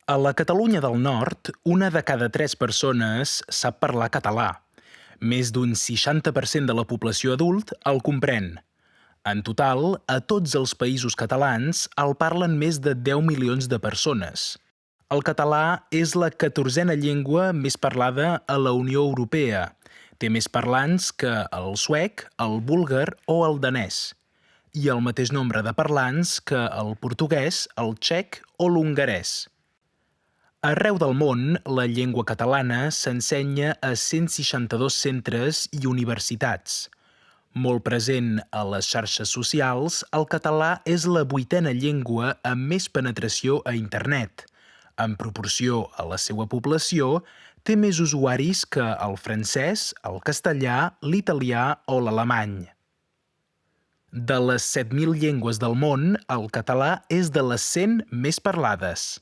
A la Catalunya del Nord, una de cada 3 persones sap parlar català. Més d'un 60% de la població adult el comprèn. En total, a tots els països catalans el parlen més de 10 milions de persones. El català és la 14a llengua més parlada a la Unió Europea. Té més parlants que el suec, el búlgar o el danès. I el mateix nombre de parlants que el portuguès, el txec o l'hongarès. Arreu del món, la llengua catalana s'ensenya a 162 centres i universitats. Molt present a les xarxes socials, el català és la 8a llengua amb més penetració a internet. En proporció a la seva població, té més usuaris que el francès, el castellà, l'italià o l'alemany. De les 7.000 llengües del món, el català és de les 100 més parlades.